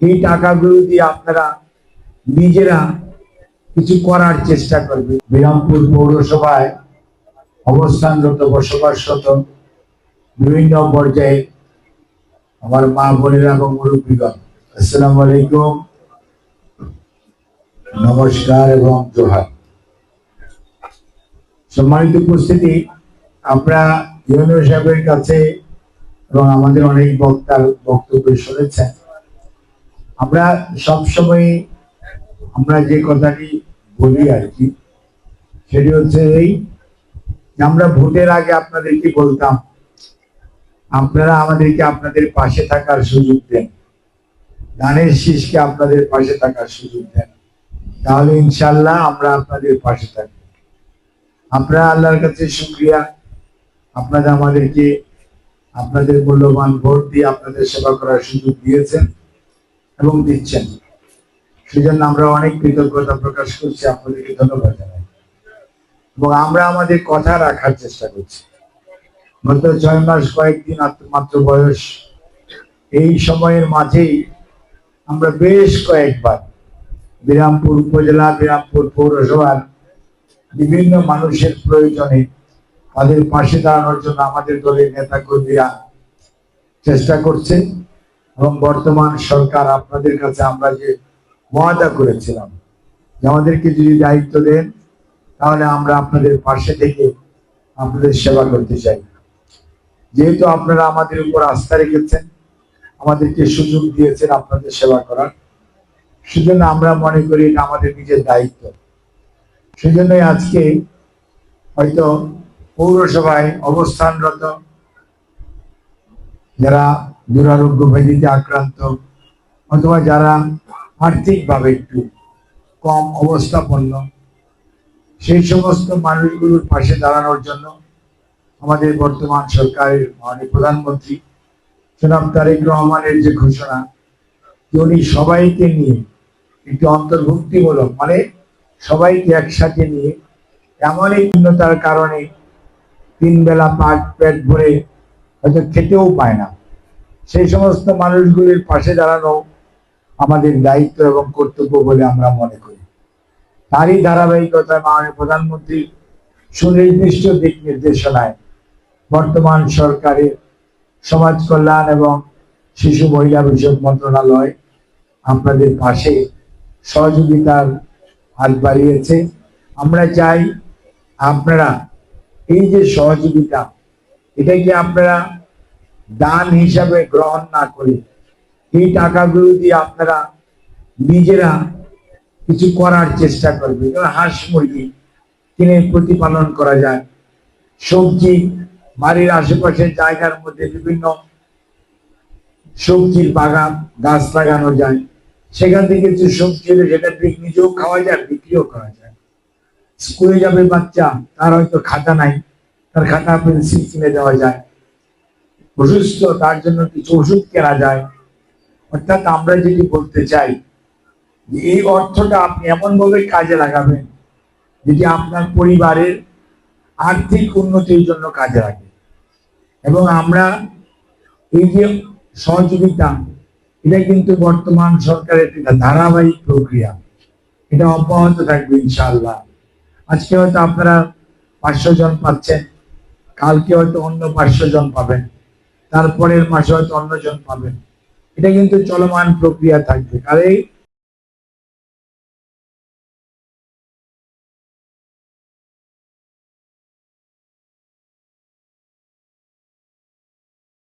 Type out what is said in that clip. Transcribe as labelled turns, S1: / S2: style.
S1: এই টাকাগুলো দিয়ে আপনারা নিজেরা কিছু করার চেষ্টা করবেন। বিরামপুর পৌরসভায় অবস্থানরত বসবাসরত বিভিন্ন পর্যায়ে আমার মা বোনেরা এবং মুরব্বীগণ, আসসালামু আলাইকুম, নমস্কার এবং জোহার। সম্মানিত উপস্থিতি, আমরা ইউনো সাহেবের কাছে এবং আমাদের অনেক বক্তার বক্তব্য শুনেছেন। আমরা সবসময় আমরা যে কথাটি বলি আর কি, সেটি হচ্ছে এই, আমরা ভোটের আগে আপনাদেরকে বলতাম আপনারা আমাদেরকে আপনাদের পাশে থাকার সুযোগ দেন, ধানের শীষকে আপনাদের পাশে থাকার সুযোগ দেন, তাহলে ইনশাল্লাহ আমরা আপনাদের পাশে থাকব। আপনারা আল্লাহর কাছে শুকরিয়া, আপনারা আমাদেরকে আপনাদের মূল্যবান ভোট দিয়ে আপনাদের সেবা করার সুযোগ দিয়েছেন এবং দিচ্ছেন। সেজন্য আমরা অনেক কৃতজ্ঞতা প্রকাশ করছি, আপনাদেরকে ধন্যবাদ জানাই এবং আমরা আমাদের কথা রাখার চেষ্টা করছি। গত 6 মাস কয়েকদিন মাত্র বয়স, এই সময়ের মাঝেই আমরা বেশ কয়েকবার বিরামপুর উপজেলা, বিরামপুর পৌরসভার বিভিন্ন মানুষের প্রয়োজনে তাদের পাশে দাঁড়ানোর জন্য আমাদের দলের নেতা কর্মীরা চেষ্টা করছে এবং বর্তমান সরকার আপনাদের কাছে আমরা যে ওয়াদা করেছিলাম যে আমাদেরকে যদি দায়িত্ব দেন তাহলে আমরা আপনাদের পাশে থেকে আপনাদের সেবা করতে চাই। যেহেতু আপনারা আমাদের উপর আস্থা রেখেছেন, আমাদেরকে সুযোগ দিয়েছেন আপনাদের সেবা করার, সেজন্য আমরা মনে করি এটা আমাদের নিজের দায়িত্ব। সেজন্যই আজকে হয়তো পৌরসভায় অবস্থানরত যারা দুরারোগ্য ব্যাধিতে আক্রান্ত অথবা যারা আর্থিকভাবে একটু কম অবস্থাপন্ন, সেই সমস্ত মানুষগুলোর পাশে দাঁড়ানোর জন্য আমাদের বর্তমান সরকারের মাননীয় প্রধানমন্ত্রী জনাব তারেক রহমানের যে ঘোষণা, উনি সবাইকে নিয়ে একটি অন্তর্ভুক্তিমূলক, মানে সবাইকে একসাথে নিয়ে এমন এক ভিন্নতার কারণে 3 বেলা পেট ভরে হয়তো খেতেও পায় না, সেই সমস্ত মানুষগুলির পাশে দাঁড়ানো আমাদের দায়িত্ব এবং কর্তব্য বলে আমরা মনে করি। তারই ধারাবাহিকতায় মাননীয় প্রধানমন্ত্রী সুনির্দিষ্ট দিক নির্দেশনায় বর্তমান সরকারের সমাজ কল্যাণ এবং শিশু মহিলা বিষয়ক মন্ত্রণালয় আপনাদের পাশে সহযোগিতার হাত বাড়িয়েছে। আমরা চাই আপনারা এই যে সহযোগিতা, এটাকে আপনারা দান হিসাবে গ্রহণ না করে এই টাকাগুলো দিয়ে আপনারা নিজেরা কিছু করার চেষ্টা করবে। যেমন হাঁস মুরগি কিনে প্রতিপালন করা যায়, সবজি বাড়ির আশেপাশের জায়গার মধ্যে বিভিন্ন সবজির বাগান গাছ লাগানো যায়, সেখান থেকে কিছু সবজি হলে সেটা নিজেও খাওয়া যায়, বিক্রিও করা যায়। স্কুলে যাবে বাচ্চা, তার হয়তো খাতা নাই, তার খাতা পেন্সিল কিনে দেওয়া যায়। অসুস্থ, তার জন্য কিছু ওষুধ কেনা যায়। অর্থাৎ আমরা যেটি বলতে চাই যে এই অর্থটা আপনি এমন ভাবে কাজে লাগাবেন যেটি আপনার পরিবারের আর্থিক উন্নতির জন্য কাজে লাগে। এবং আমরা এই যে সহযোগিতা, এটা কিন্তু বর্তমান সরকারের একটা ধারাবাহিক প্রক্রিয়া, এটা অব্যাহত থাকবে ইনশাআল্লাহ। আজকে হয়তো আপনারা 500 জন পাচ্ছেন, কালকে হয়তো অন্য 500 জন পাবেন, তারপরের মাসে হয়তো অন্য জন পাবেন। এটা কিন্তু চলমান প্রক্রিয়া থাকবে। কারণ